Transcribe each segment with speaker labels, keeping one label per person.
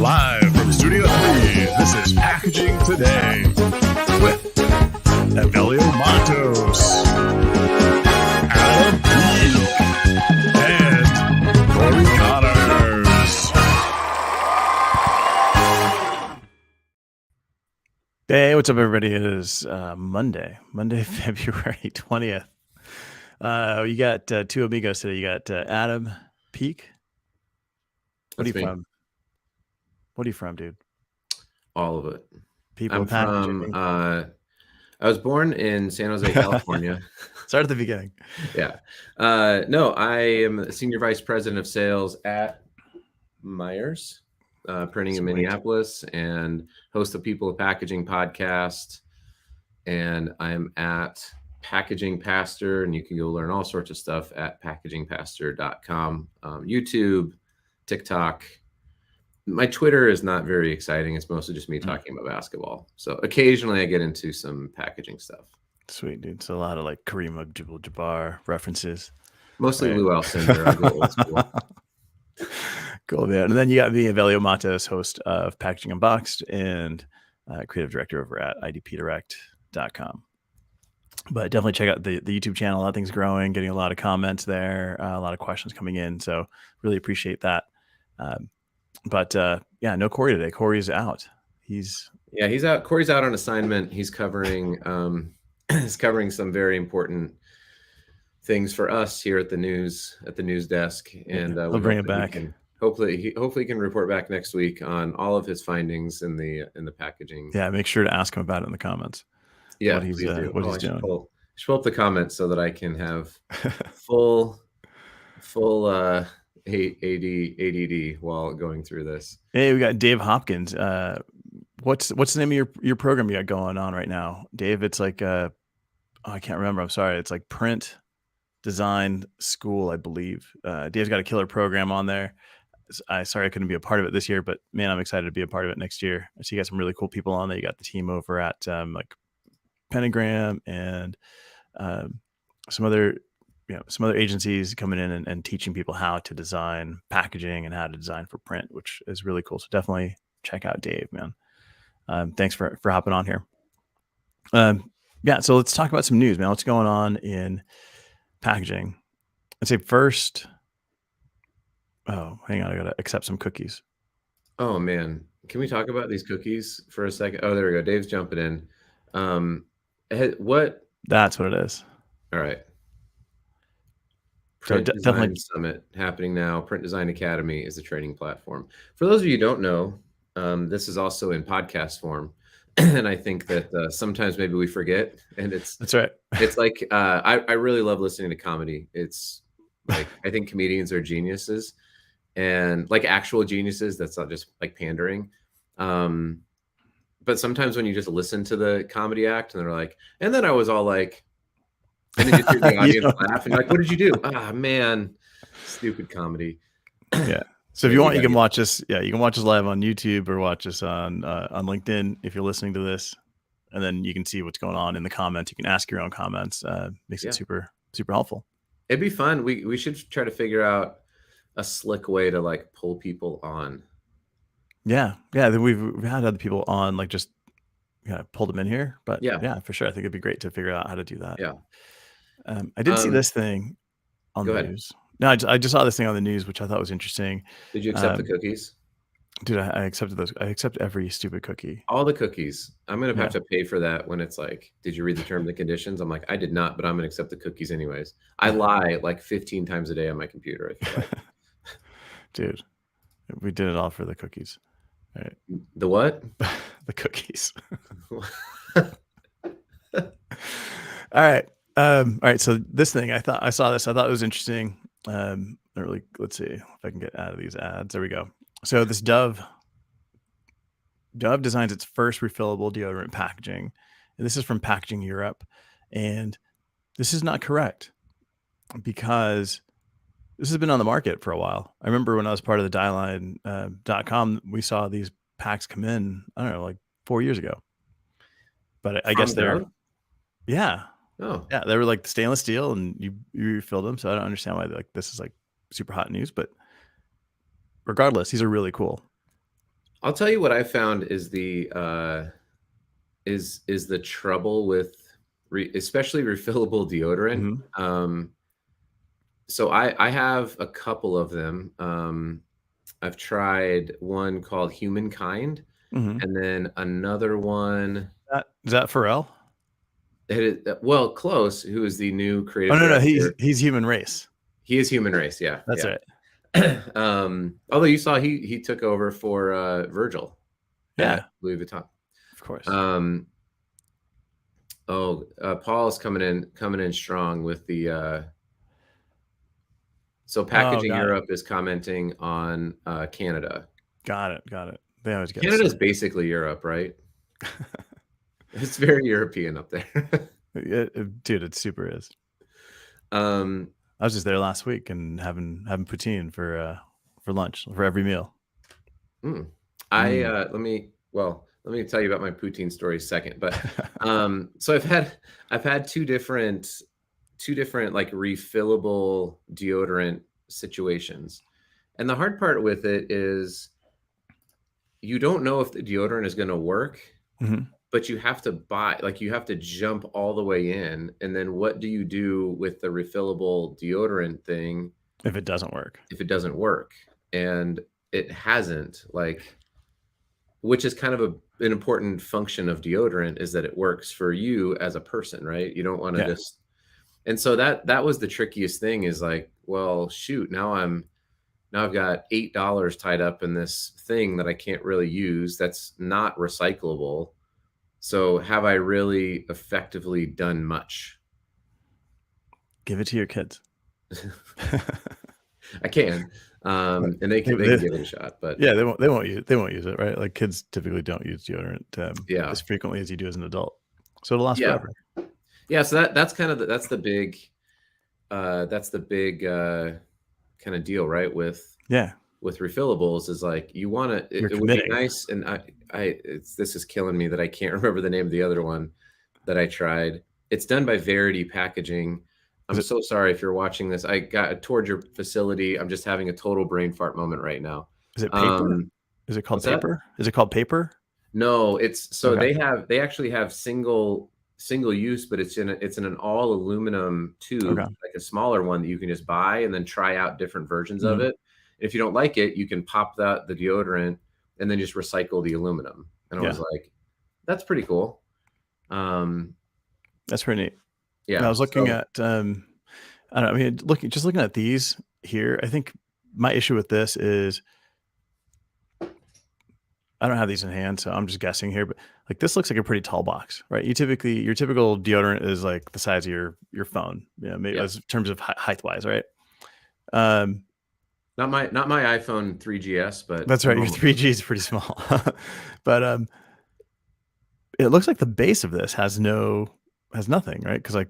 Speaker 1: Live from Studio 3, this is Packaging Today with Evelio Mattos, Adam Peak, and Cory Connors.
Speaker 2: Hey, what's up, everybody? It is Monday, February 20th. You got two amigos today. You got Adam Peak. What are you from? What are you from, dude?
Speaker 3: All of it.
Speaker 2: People
Speaker 3: I'm from, I was born in San Jose, California.
Speaker 2: Start at the beginning.
Speaker 3: Yeah. No, I am the Senior Vice President of Sales at Myers Printing in Minneapolis, and host the People of Packaging podcast. And I'm at Packaging Pastor, and you can go learn all sorts of stuff at packagingpastor.com. YouTube, TikTok. My Twitter is not very exciting. It's mostly just me talking about basketball. So occasionally I get into some packaging stuff.
Speaker 2: Sweet, dude. So a lot of like Kareem Abdul-Jabbar references.
Speaker 3: Mostly Lou Alcindor. I go old school.
Speaker 2: Cool, man. And then you got me, Evelio Mattos, host of Packaging Unboxed and creative director over at idpdirect.com. But definitely check out the YouTube channel. A lot of things growing, getting a lot of comments there, a lot of questions coming in. So really appreciate that. But no Cory today. Cory's out. He's
Speaker 3: out. Cory's out on assignment. He's covering some very important things for us here at the news desk, and
Speaker 2: we'll bring it back.
Speaker 3: Hopefully he can report back next week on all of his findings in the packaging.
Speaker 2: Yeah, make sure to ask him about it in the comments.
Speaker 3: Yeah,
Speaker 2: what he's doing.
Speaker 3: I should pull up the comments so that I can have full ADD while going through this.
Speaker 2: Hey, we got Dave Hopkins. What's the name of your program you got going on right now, Dave? It's like I can't remember. I'm sorry. It's like Print Design School, I believe. Dave's got a killer program on there. Sorry I couldn't be a part of it this year, but man, I'm excited to be a part of it next year. I see you got some really cool people on there. You got the team over at like Pentagram and some other agencies coming in and teaching people how to design packaging and how to design for print, which is really cool. So definitely check out Dave, man. Thanks for hopping on here. So let's talk about some news, man. What's going on in packaging? I'd say first, hang on, I gotta accept some cookies.
Speaker 3: Oh man, can we talk about these cookies for a second? Oh, there we go. Dave's jumping in. What?
Speaker 2: That's what it is.
Speaker 3: All right.
Speaker 2: Print Design
Speaker 3: Summit happening now. Print Design Academy is the training platform. For those of you who don't know, this is also in podcast form. And I think that sometimes maybe we forget. And
Speaker 2: that's right.
Speaker 3: It's like, I really love listening to comedy. It's like, I think comedians are geniuses, and like actual geniuses. That's not just like pandering. But sometimes when you just listen to the comedy act and they're like, and then I was all like, and then you hear the audience laugh and you're like, what did you do? Ah, man, stupid comedy.
Speaker 2: Yeah. So if you want, you can watch us. Yeah, you can watch us live on YouTube or watch us on LinkedIn if you're listening to this, and then you can see what's going on in the comments. You can ask your own comments. Makes it super, super helpful.
Speaker 3: It'd be fun. We should try to figure out a slick way to like pull people on.
Speaker 2: Yeah. We've had other people on, like just pulled them in here, but yeah, for sure. I think it'd be great to figure out how to do that.
Speaker 3: Yeah.
Speaker 2: I did see this thing on the news. No, I just saw this thing on the news, which I thought was interesting.
Speaker 3: Did you accept the cookies?
Speaker 2: Dude, I accepted those. I accept every stupid cookie.
Speaker 3: All the cookies. I'm going to have to pay for that when it's like, did you read the terms and conditions? I'm like, I did not, but I'm going to accept the cookies anyways. I lie like 15 times a day on my computer, I feel like.
Speaker 2: Dude, we did it all for the cookies. All right.
Speaker 3: The what?
Speaker 2: The cookies. All right. So this thing, I saw this. I thought it was interesting. Let's see if I can get out of these ads. There we go. So this Dove designs its first refillable deodorant packaging. And this is from Packaging Europe. And this is not correct because this has been on the market for a while. I remember when I was part of the Dieline.com, we saw these packs come in, I don't know, like 4 years ago. But I guess they're,
Speaker 3: Oh,
Speaker 2: yeah, they were like stainless steel, and you refilled them. So I don't understand why this is like super hot news, but regardless, these are really cool.
Speaker 3: I'll tell you what I found is the trouble with especially refillable deodorant.
Speaker 2: Mhm.
Speaker 3: So I have a couple of them. I've tried one called Humankind,
Speaker 2: Mhm.
Speaker 3: and then another one.
Speaker 2: Is that Pharrell?
Speaker 3: Well, close. Who is the new
Speaker 2: Oh,
Speaker 3: creative
Speaker 2: no, he's
Speaker 3: director?
Speaker 2: Human Race.
Speaker 3: He is Human Race. Yeah,
Speaker 2: That's
Speaker 3: yeah.
Speaker 2: right.
Speaker 3: Although you saw he took over for Virgil at
Speaker 2: Yeah,
Speaker 3: Louis Vuitton.
Speaker 2: of course.
Speaker 3: Paul's coming in strong with the. So
Speaker 2: Oh,
Speaker 3: Packaging
Speaker 2: got it.
Speaker 3: Europe is commenting on Canada.
Speaker 2: Got it. They always get us
Speaker 3: Canada's
Speaker 2: started.
Speaker 3: basically Europe, right? It's very European up there.
Speaker 2: Dude, it super is.
Speaker 3: um,
Speaker 2: I was just there last week and having poutine for lunch for every meal.
Speaker 3: let me tell you about my poutine story second. But so I've had two different like refillable deodorant situations. And the hard part with it is you don't know if the deodorant is going to work,
Speaker 2: Mhm.
Speaker 3: but you have to you have to jump all the way in. And then what do you do with the refillable deodorant thing
Speaker 2: If it doesn't work.
Speaker 3: if it doesn't work? And it hasn't, which is kind of an important function of deodorant, is that it works for you as a person, right? You don't want to
Speaker 2: Yeah.
Speaker 3: just. And so that was the trickiest thing, is like, well, shoot, now I've got $8 tied up in this thing that I can't really use, that's not recyclable. So have I really effectively done much?
Speaker 2: Give it to your kids.
Speaker 3: I can, and they can give it a shot, but
Speaker 2: yeah, they won't use it, right? Like, kids typically don't use deodorant
Speaker 3: yeah,
Speaker 2: as frequently as you do as an adult, so it'll last
Speaker 3: yeah,
Speaker 2: forever.
Speaker 3: yeah. So that's kind of the big kind of deal, right? With refillables, is like, you want to. It would be nice, and this is killing me that I can't remember the name of the other one that I tried. It's done by Verity Packaging. I'm so sorry if you're watching this. I toured your facility. I'm just having a total brain fart moment right now.
Speaker 2: Is it paper? Is it called paper? Is it called paper?
Speaker 3: No, it's so okay. They actually have single use, but it's in an all aluminum tube, like a smaller one that you can just buy and then try out different versions of it. If you don't like it, you can pop the deodorant and then just recycle the aluminum. And I was like, that's pretty cool.
Speaker 2: That's pretty neat.
Speaker 3: Yeah.
Speaker 2: I was looking at I don't know, I mean, looking at these here, I think my issue with this is I don't have these in hand, so I'm just guessing here, but like, this looks like a pretty tall box, right? Your typical deodorant is like the size of your phone, maybe as in terms of height wise, right?
Speaker 3: Not my iPhone 3GS, but
Speaker 2: that's right. Your 3G is pretty small, but it looks like the base of this has nothing, right? Because like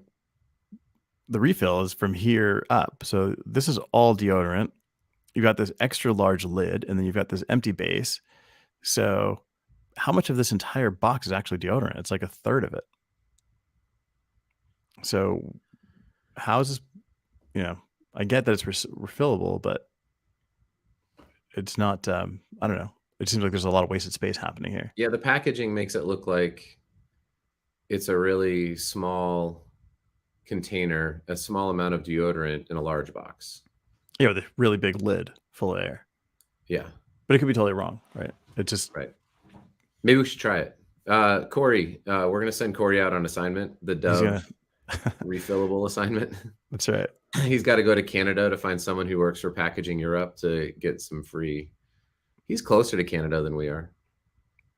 Speaker 2: the refill is from here up, so this is all deodorant. You've got this extra large lid, and then you've got this empty base. So how much of this entire box is actually deodorant? It's like a third of it. So how is this? I get that it's refillable, but it's not. I don't know. It seems like there's a lot of wasted space happening here.
Speaker 3: Yeah, the packaging makes it look like it's a really small container, a small amount of deodorant in a large box.
Speaker 2: Yeah, with a really big lid full of air.
Speaker 3: Yeah.
Speaker 2: But it could be totally wrong, right? It just
Speaker 3: right. Maybe we should try it. Cory, we're going to send Cory out on assignment, the Dove refillable assignment.
Speaker 2: That's right.
Speaker 3: He's got to go to Canada to find someone who works for Packaging Europe to get some free. He's closer to Canada than we are.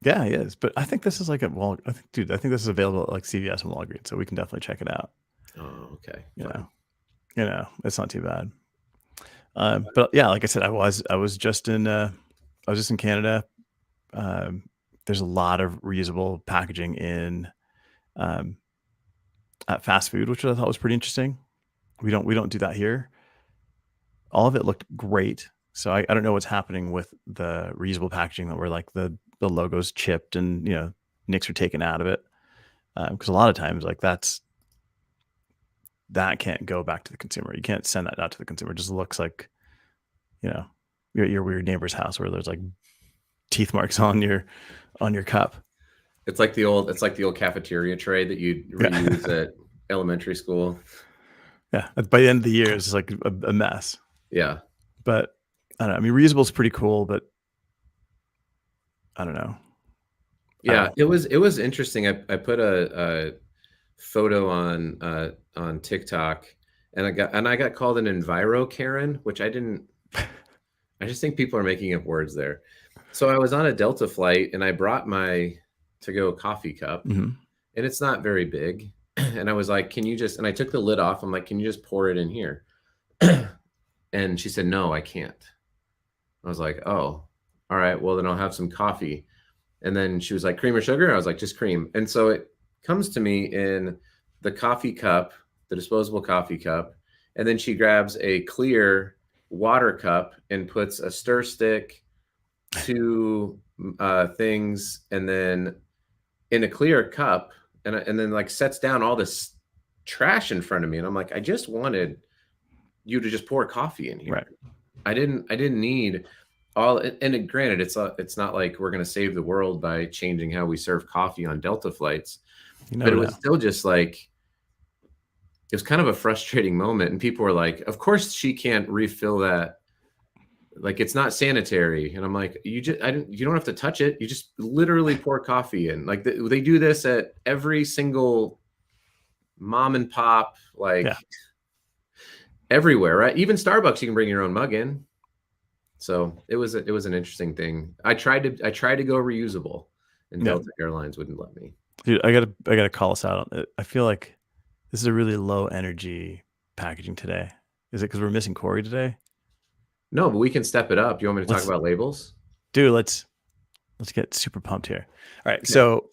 Speaker 2: Yeah, he is. But I think this is like I think this is available at like CVS and Walgreens, so we can definitely check it out.
Speaker 3: Oh, okay.
Speaker 2: It's not too bad. But yeah, like I said, I was just in Canada. There's a lot of reusable packaging in at fast food, which I thought was pretty interesting. We don't do that here. All of it looked great. So I don't know what's happening with the reusable packaging, that where like the logo's chipped and nicks are taken out of it. Because a lot of times like that can't go back to the consumer. You can't send that out to the consumer. It just looks like your weird neighbor's house where there's like teeth marks on your cup.
Speaker 3: It's like the old cafeteria tray that you reuse at elementary school.
Speaker 2: Yeah. By the end of the year, it's like a mess.
Speaker 3: Yeah.
Speaker 2: But I don't know. I mean, reusable is pretty cool, but I don't know.
Speaker 3: Yeah, it was interesting. I put a photo on TikTok, and I got called an Enviro Karen, which I didn't. I just think people are making up words there. So I was on a Delta flight, and I brought my to-go coffee cup,
Speaker 2: Mm-hmm.
Speaker 3: and it's not very big. And I was like, "Can you just?" And I took the lid off. I'm like, "Can you just pour it in here?" And she said, "No, I can't." I was like, "Oh, all right. Well, then I'll have some coffee." And then she was like, "Cream or sugar?" I was like, "Just cream." And so it comes to me in the coffee cup, the disposable coffee cup. And then she grabs a clear water cup and puts a stir stick, 2 things, and then in a clear cup, and then like sets down all this trash in front of me. And I'm like, I just wanted you to just pour coffee in here.
Speaker 2: Right.
Speaker 3: I didn't need all. And granted, it's not like we're going to save the world by changing how we serve coffee on Delta flights, but it was still just like, it was kind of a frustrating moment. And people were like, of course she can't refill that. Like, it's not sanitary. And I'm like, you don't have to touch it. You just literally pour coffee in. Like they do this at every single mom and pop, like everywhere, right? Even Starbucks, you can bring your own mug in. So it was an interesting thing. I tried to go reusable, and Delta Airlines wouldn't let me.
Speaker 2: Dude, I gotta call us out on it. I feel like this is a really low energy packaging today. Is it because we're missing Cory today?
Speaker 3: No, but we can step it up. You want me to talk about labels?
Speaker 2: Dude, let's get super pumped here. All right. So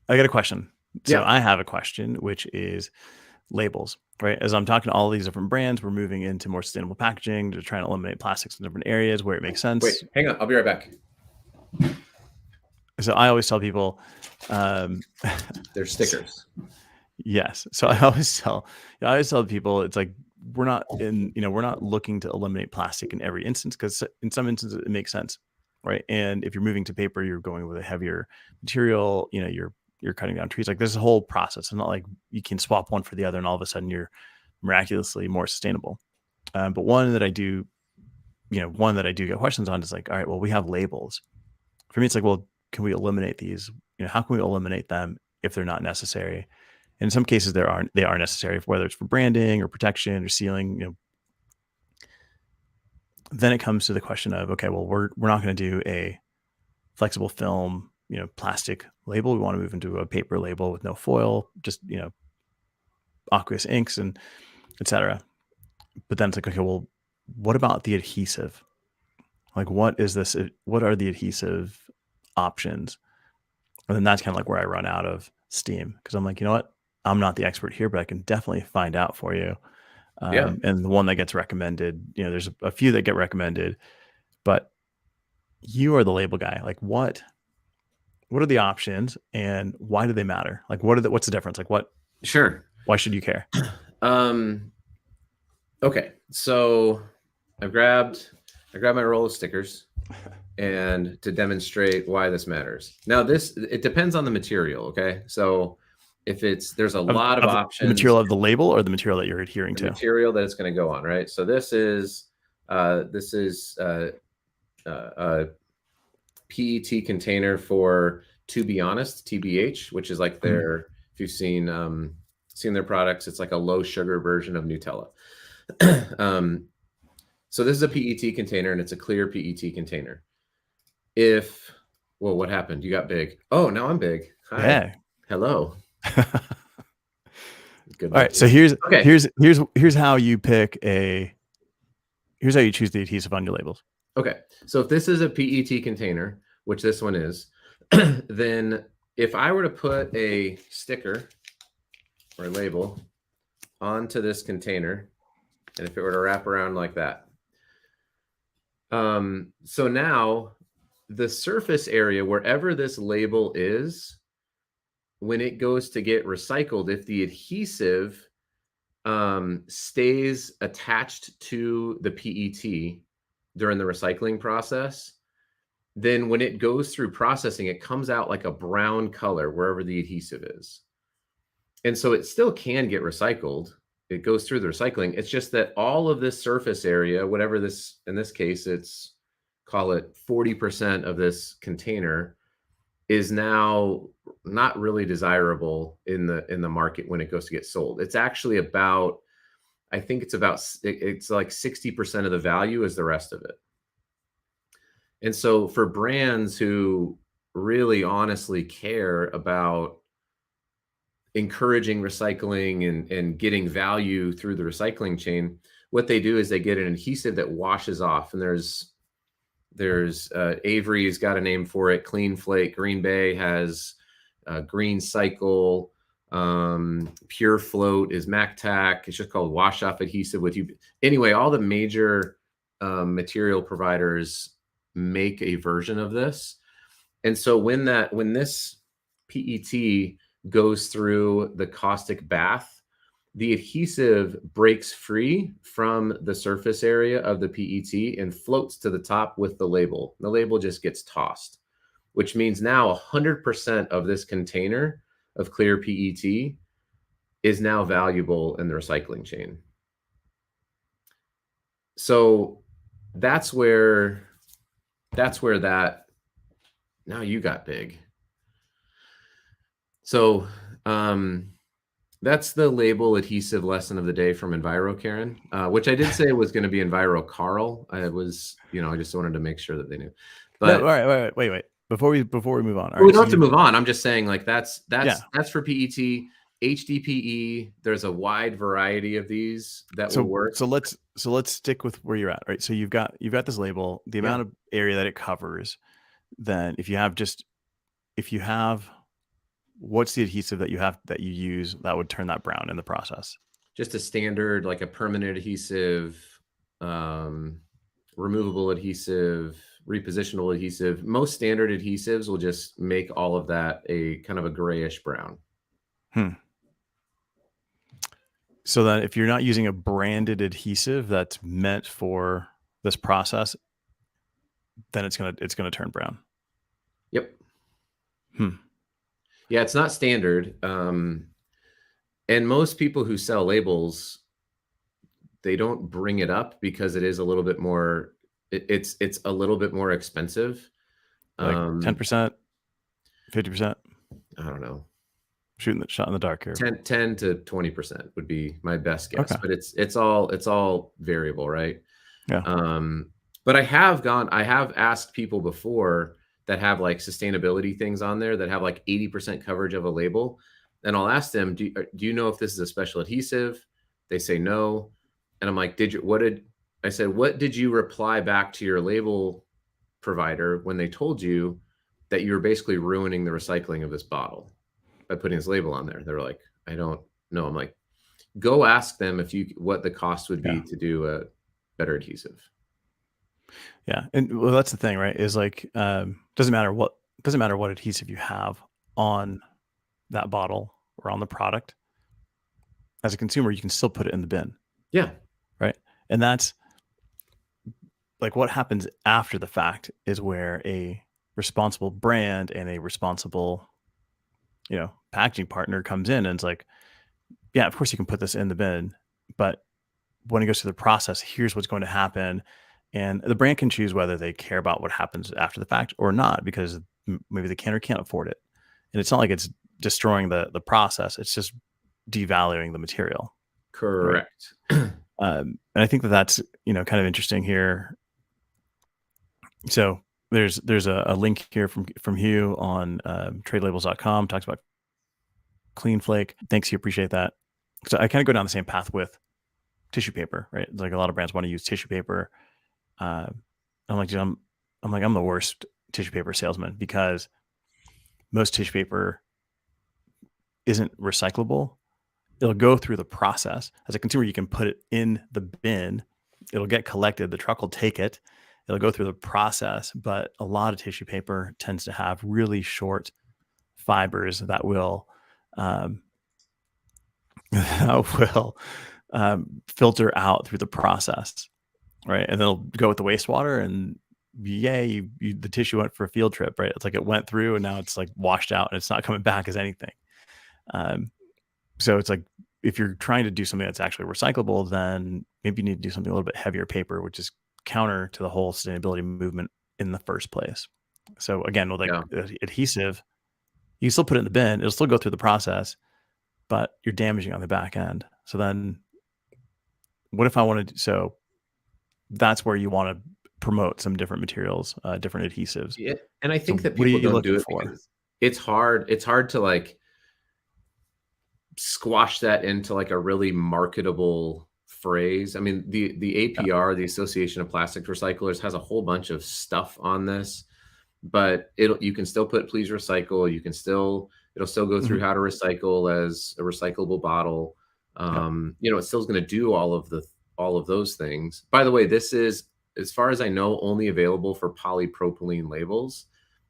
Speaker 2: I got a question. So I have a question, which is labels, right? As I'm talking to all these different brands, we're moving into more sustainable packaging to try and eliminate plastics in different areas where it makes sense.
Speaker 3: Wait, hang on. I'll be right back.
Speaker 2: So I always tell people,
Speaker 3: they're stickers.
Speaker 2: Yes. So I always tell people, it's like, we're not looking to eliminate plastic in every instance, because in some instances it makes sense, right? And if you're moving to paper, you're going with a heavier material, you're cutting down trees. Like, there's a whole process. It's not like you can swap one for the other and all of a sudden you're miraculously more sustainable. But one that I do get questions on is like, all right, well, we have labels. For me, it's like, well, can we eliminate these? How can we eliminate them if they're not necessary? In some cases, they are necessary, whether it's for branding or protection or sealing. Then it comes to the question of, okay, well, we're not going to do a flexible film, plastic label. We want to move into a paper label with no foil, just aqueous inks and etc. But then it's like, okay, well, what about the adhesive? Like, what is this? What are the adhesive options? And then that's kind of like where I run out of steam, because I'm like, you know what? I'm not the expert here, but I can definitely find out for you. And the one that gets recommended, there's a few that get recommended, but you are the label guy. Like, what are the options and why do they matter? Like, what's the difference? Like, what?
Speaker 3: Sure.
Speaker 2: Why should you care?
Speaker 3: Okay. So I grabbed my roll of stickers, and to demonstrate why this matters. Now, it depends on the material. Okay. So if there's a lot of options.
Speaker 2: The material of the label or the material that you're adhering to?
Speaker 3: The material that it's going to go on, right? So this is a PET container for To Be Honest, TBH, which is like if you've seen their products, it's like a low sugar version of Nutella. So this is a PET container, and it's a clear PET container. What happened? You got big. Oh, now I'm big. Hi.
Speaker 2: Yeah.
Speaker 3: Hello.
Speaker 2: Good. All right. So here's how you here's how you choose the adhesive on your labels.
Speaker 3: Okay. So if this is a PET container, which this one is, then if I were to put a sticker or a label onto this container, and if it were to wrap around like that, so now the surface area, wherever this label is, when it goes to get recycled, if the adhesive stays attached to the PET during the recycling process, then when it goes through processing, it comes out like a brown color wherever the adhesive is. And so it still can get recycled. It goes through the recycling. It's just that all of this surface area, whatever this, in this case, it's, call it 40% of this container, is now not really desirable in the market when it goes to get sold. It's actually about, I think it's about, it's like 60% of the value is the rest of it. And so for brands who really honestly care about encouraging recycling and getting value through the recycling chain, what they do is they get an adhesive that washes off. And there's Avery's got a name for it. Clean Flake. Green Bay has Green Cycle. Pure Float is MacTac. It's just called wash off adhesive with you. Anyway, all the major material providers make a version of this. And so when this PET goes through the caustic bath, the adhesive breaks free from the surface area of the PET and floats to the top with the label. The label just gets tossed, which means now 100% of this container of clear PET is now valuable in the recycling chain. So that's where that, now you got big. So that's the label adhesive lesson of the day from Enviro Karen, which I did say was going to be Enviro Carl. I was, I just wanted to make sure that they knew. But
Speaker 2: no, all right, wait. Before we move on,
Speaker 3: we don't have to move on. I'm just saying, like, that's for PET. HDPE, there's a wide variety of these that will work.
Speaker 2: So let's stick with where you're at, right? So you've got this label, the amount of area that it covers. Then if you have what's the adhesive that you use that would turn that brown in the process?
Speaker 3: Just a standard, like a permanent adhesive, removable adhesive, repositionable adhesive. Most standard adhesives will just make all of that a kind of a grayish brown.
Speaker 2: So that if you're not using a branded adhesive that's meant for this process, then it's gonna turn brown.
Speaker 3: Yep. Yeah, it's not standard. And most people who sell labels, they don't bring it up because it is a little bit more, it's a little bit more expensive.
Speaker 2: Like 10%, 50%?
Speaker 3: I don't know.
Speaker 2: Shooting the shot in the dark here.
Speaker 3: 10 to 20% would be my best guess, but it's all variable, right?
Speaker 2: Yeah.
Speaker 3: But I have asked people before that have like sustainability things on there that have like 80% coverage of a label. And I'll ask them, do you know if this is a special adhesive? They say no. And I'm like, what did you reply back to your label provider when they told you that you were basically ruining the recycling of this bottle by putting this label on there? They're like, I don't know. I'm like, go ask them what the cost would be to do a better adhesive.
Speaker 2: Yeah. And well, that's the thing, right? Is like, doesn't matter what adhesive you have on that bottle or on the product. As a consumer, you can still put it in the bin.
Speaker 3: Yeah.
Speaker 2: Right. And that's like what happens after the fact is where a responsible brand and a responsible, packaging partner comes in and it's like, yeah, of course you can put this in the bin, but when it goes through the process, here's what's going to happen. And the brand can choose whether they care about what happens after the fact or not, because maybe they can or can't afford it. And it's not like it's destroying the process. It's just devaluing the material.
Speaker 3: Correct.
Speaker 2: Right? And I think that's, kind of interesting here. So there's a link here from Hugh on tradelabels.com, talks about Clean Flake. Thanks, you appreciate that. So I kind of go down the same path with tissue paper, right? Like a lot of brands want to use tissue paper. I'm like, dude, I'm the worst tissue paper salesman because most tissue paper isn't recyclable. It'll go through the process. As a consumer, you can put it in the bin. It'll get collected. The truck will take it. It'll go through the process. But a lot of tissue paper tends to have really short fibers that will filter out through the process, right? And they'll go with the wastewater, and yay, the tissue went for a field trip, right? It's like it went through and now it's like washed out and it's not coming back as anything. So it's like, if you're trying to do something that's actually recyclable, then maybe you need to do something a little bit heavier paper, which is counter to the whole sustainability movement in the first place. So again, with like adhesive, you still put it in the bin, it'll still go through the process, but you're damaging on the back end. So then what if I wanted to, so that's where you want to promote some different materials, different adhesives.
Speaker 3: Yeah. And I think
Speaker 2: So
Speaker 3: that people don't do it
Speaker 2: for?
Speaker 3: because it's hard to like squash that into like a really marketable phrase. I mean, the APR, the Association of Plastic Recyclers, has a whole bunch of stuff on this, but you can still put please recycle. It'll still go through how to recycle as a recyclable bottle. It still is going to do all of those things. By the way, this is, as far as I know, only available for polypropylene labels,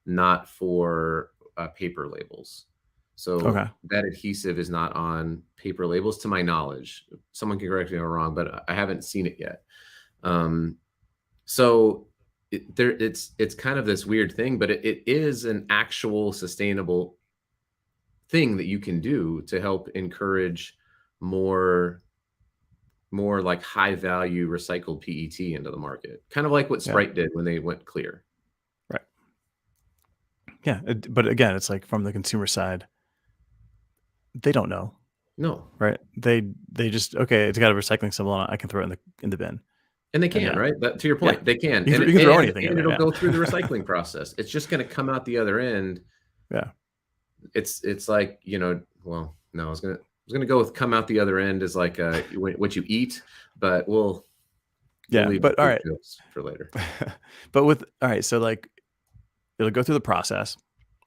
Speaker 3: not for paper labels. So that adhesive is not on paper labels, to my knowledge. Someone can correct me if I'm wrong, but I haven't seen it yet. So it's kind of this weird thing, but it is an actual sustainable thing that you can do to help encourage more like high value recycled PET into the market. Kind of like what Sprite did when they went clear.
Speaker 2: Right. Yeah. But again, it's like, from the consumer side, they don't know.
Speaker 3: No.
Speaker 2: Right. They just, okay, it's got a recycling symbol on it, I can throw it in the bin.
Speaker 3: And they can, right? But to your point, they can.
Speaker 2: You can throw anything in there.
Speaker 3: It'll go through the recycling process. It's just going to come out the other end.
Speaker 2: Yeah.
Speaker 3: It's like, well, no, I was gonna go with come out the other end as like what you eat, but we'll leave
Speaker 2: but all right,
Speaker 3: for later.
Speaker 2: But so like, it'll go through the process,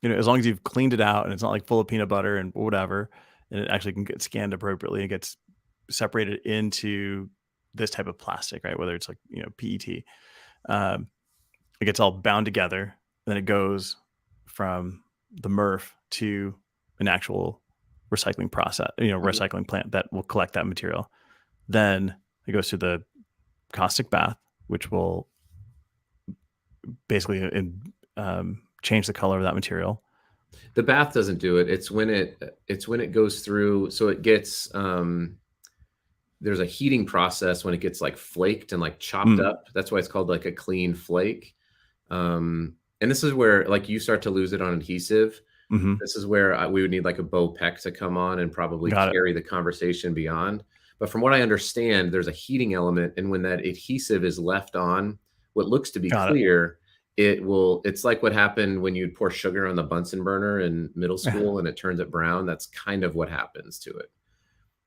Speaker 2: as long as you've cleaned it out and it's not like full of peanut butter and whatever, and it actually can get scanned appropriately and gets separated into this type of plastic, right? Whether it's like, PET, it gets all bound together, and then it goes from the MRF to an actual recycling process, recycling plant that will collect that material. Then it goes to the caustic bath, which will basically change the color of that material.
Speaker 3: The bath doesn't do it. It's when it goes through. So it gets, there's a heating process when it gets like flaked and like chopped up. That's why it's called like a clean flake. And this is where like you start to lose it on adhesive. This is where we would need like a Bo Peck to come on and probably carry the conversation beyond. But from what I understand, there's a heating element. And when that adhesive is left on what looks to be clear, it's like what happened when you'd pour sugar on the Bunsen burner in middle school and it turns it brown. That's kind of what happens to it.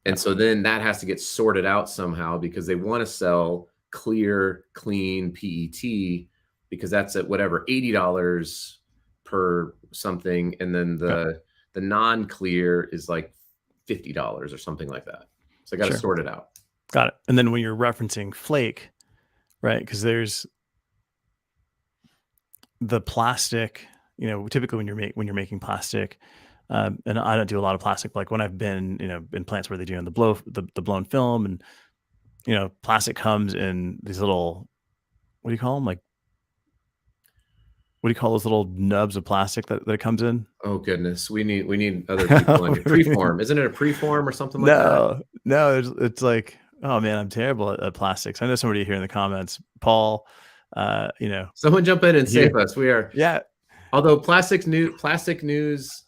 Speaker 3: And so then that has to get sorted out somehow, because they want to sell clear, clean PET, because that's at whatever, $80 per something. And then the non-clear is like $50 or something like that. So I got to sort it out.
Speaker 2: Got it. And then when you're referencing flake, right? Because there's the plastic, typically when you're making plastic, and I don't do a lot of plastic, but like when I've been, in plants where they do the blown film, and, plastic comes in these little, what do you call them? Like, what do you call those little nubs of plastic that it comes in?
Speaker 3: Oh goodness. We need other people on your preform. Isn't it a preform or something like that?
Speaker 2: No, it's like, oh man, I'm terrible at plastics. I know somebody here in the comments, Paul,
Speaker 3: someone jump in and save us. We are.
Speaker 2: Yeah.
Speaker 3: Although Plastics News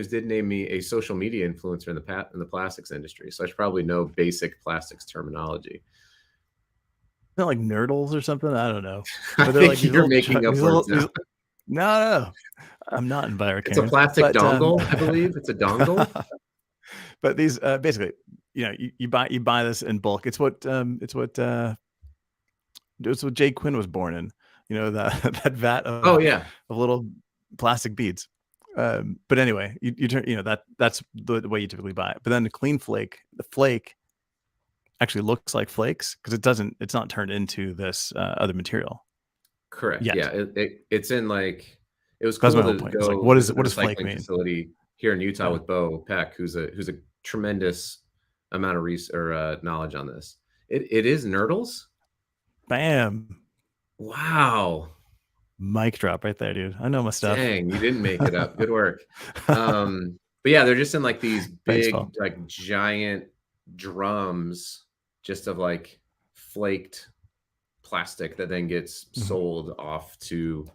Speaker 3: did name me a social media influencer in the plastics industry, so I should probably know basic plastics terminology.
Speaker 2: They're like nurdles or something. I don't know.
Speaker 3: But they're like you're making up words now.
Speaker 2: No, I'm not in biochem.
Speaker 3: It's a plastic dongle, I believe. It's a dongle.
Speaker 2: But these basically, you buy this in bulk. It's what Jay Quinn was born in. That vat of little plastic beads. But anyway, you turn, that's the way you typically buy it. But then the clean flake, the flake actually looks like flakes because it's not turned into this other material.
Speaker 3: Correct. Yet. Yeah. It's in like, it was
Speaker 2: cool
Speaker 3: to
Speaker 2: go. Like, what does flake mean?
Speaker 3: Facility here in Utah with Bo Peck, who's a tremendous amount of knowledge on this. It is nurdles.
Speaker 2: Bam.
Speaker 3: Wow.
Speaker 2: Mic drop right there, dude. I know my stuff.
Speaker 3: Dang, you didn't make it up. Good work. But yeah, they're just in like these
Speaker 2: Thanks,
Speaker 3: big,
Speaker 2: Paul.
Speaker 3: like giant drums, just of like flaked plastic that then gets sold off to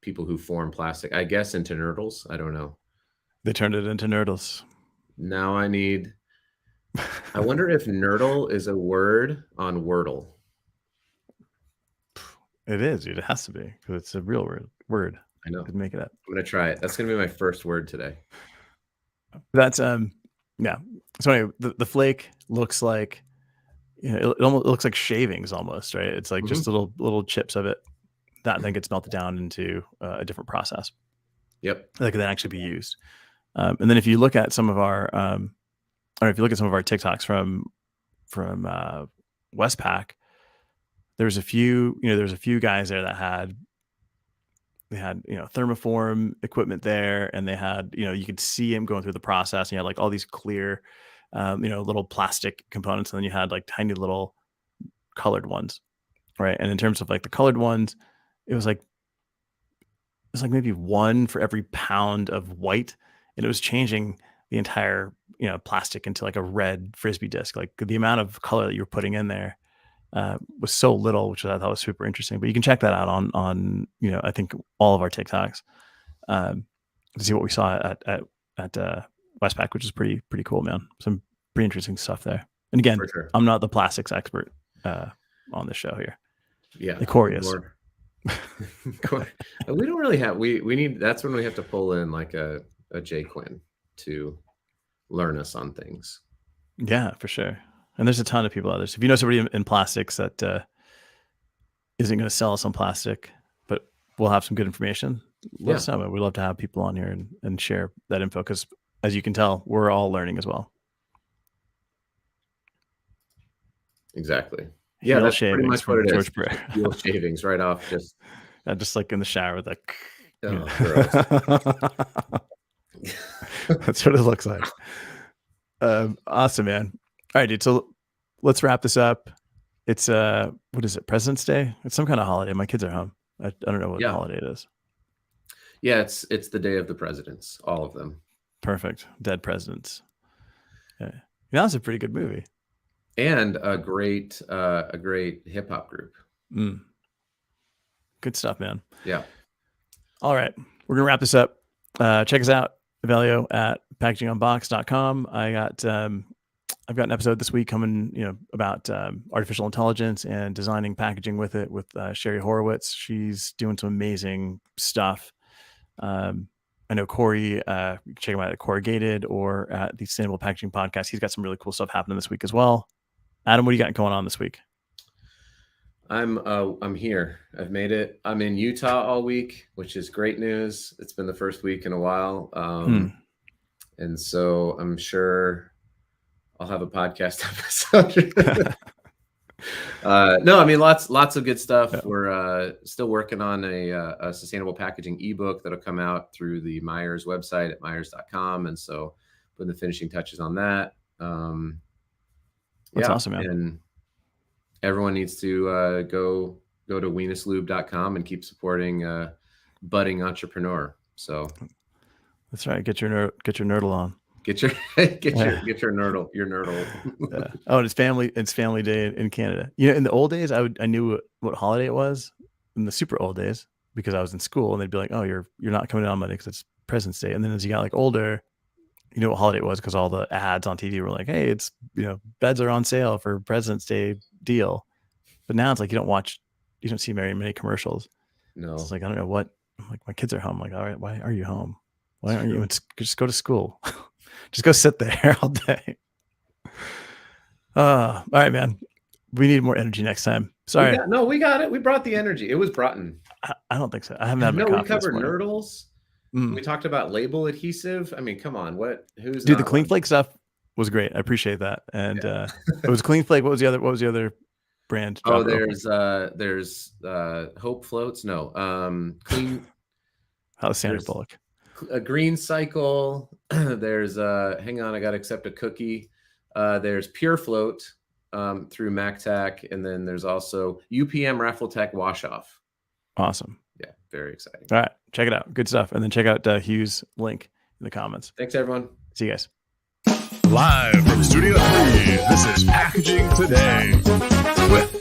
Speaker 3: people who form plastic. I guess into nurdles. I don't know.
Speaker 2: They turned it into nurdles.
Speaker 3: Now I wonder if nurdle is a word on Wordle.
Speaker 2: It is, dude. It has to be because it's a real word.
Speaker 3: I know.
Speaker 2: Could make it up.
Speaker 3: I'm gonna try it. That's gonna be my first word today.
Speaker 2: That's yeah. So anyway, the flake looks like, you know, it almost looks like shavings almost, right? It's like just little chips of it that then gets melted down into a different process.
Speaker 3: Yep.
Speaker 2: That could then actually be used. And then if you look at some of our or if you look at some of our TikToks from Westpac, there's a few guys there that had thermoform equipment there, and they had, you could see him going through the process, and you had like all these clear little plastic components, and then you had like tiny little colored ones, right? And in terms of like the colored ones, it was like maybe one for every pound of white, and it was changing the entire plastic into like a red frisbee disc. Like the amount of color that you were putting in there was so little, which I thought was super interesting. But you can check that out on I think all of our TikToks to see what we saw at Westpac, which is pretty cool, man. Some pretty interesting stuff there. And again,
Speaker 3: sure.
Speaker 2: I'm not the plastics expert on the show here.
Speaker 3: Yeah,
Speaker 2: the Cory is.
Speaker 3: We don't really have. We need. That's when we have to pull in like a Jay Quinn to learn us on things.
Speaker 2: Yeah, for sure. And there's a ton of people out there. So if you know somebody in plastics that isn't going to sell us on plastic, but we'll have some good information, let us know. We'd love to have people on here and share that info, because as you can tell, we're all learning as well.
Speaker 3: Exactly. Yeah, that's pretty much what it is.
Speaker 2: George Bray.
Speaker 3: Heel shavings right off.
Speaker 2: Just like in the shower. Like,
Speaker 3: gross.
Speaker 2: That's what it looks like. Awesome, man. All right, dude. So let's wrap this up. It's what is it? President's Day? It's some kind of holiday. My kids are home. I don't know what holiday it is.
Speaker 3: Yeah, it's the day of the presidents, all of them.
Speaker 2: Perfect. Dead presidents. Yeah. That's a pretty good movie.
Speaker 3: And a great hip hop group.
Speaker 2: Good stuff, man.
Speaker 3: Yeah.
Speaker 2: All right. We're gonna wrap this up. Check us out, Evelio at packagingunbox.com. I've got an episode this week coming, about artificial intelligence and designing packaging with it with Sherry Horowitz. She's doing some amazing stuff. I know Cory, check him out at Corrugated or at the Sustainable Packaging Podcast. He's got some really cool stuff happening this week as well. Adam, what do you got going on this week?
Speaker 3: I'm here. I've made it. I'm in Utah all week, which is great news. It's been the first week in a while. And so I'm sure I'll have a podcast episode. No, I mean, lots of good stuff. Yeah. We're still working on a sustainable packaging ebook that'll come out through the Myers website at myers.com. And so putting the finishing touches on that.
Speaker 2: That's awesome, man.
Speaker 3: And everyone needs to go to weenuslube.com and keep supporting budding entrepreneur. So
Speaker 2: that's right. Get your nerdle on.
Speaker 3: Get your nerdle.
Speaker 2: Yeah. Oh, and it's family day in Canada. In the old days, I knew what holiday it was in the super old days because I was in school, and they'd be like, "Oh, you're not coming in on Monday because it's President's Day." And then as you got like older, you know what holiday it was because all the ads on TV were like, "Hey, it's beds are on sale for President's Day deal." But now it's like you don't see very many commercials.
Speaker 3: No,
Speaker 2: it's like I don't know what. I'm like, my kids are home. I'm like, all right, why are you home? Why aren't you? Just go to school. Just go sit there all day. All right, man. We need more energy next time. Sorry.
Speaker 3: We got it. We brought the energy. It was brought in.
Speaker 2: I don't think so. I haven't had my coffee.
Speaker 3: We covered nurdles. We talked about label adhesive. I mean, come on. Who's
Speaker 2: the Clean Flake stuff was great. I appreciate that. And it was Clean Flake. What was the other brand?
Speaker 3: Oh, there's Hope Floats. No, Clean.
Speaker 2: How's Sandra Bullock?
Speaker 3: A Green Cycle. There's hang on, I got to accept a cookie. There's Pure Float through MacTac, and then there's also UPM Raffle Tech Wash Off.
Speaker 2: Awesome.
Speaker 3: Yeah. very exciting.
Speaker 2: All right, check it out. Good stuff. And then check out Hugh's link in the comments.
Speaker 3: Thanks, everyone.
Speaker 2: See you guys.
Speaker 1: Live from Studio 3, this is Packaging Today with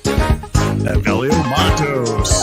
Speaker 1: Evelio Mattos.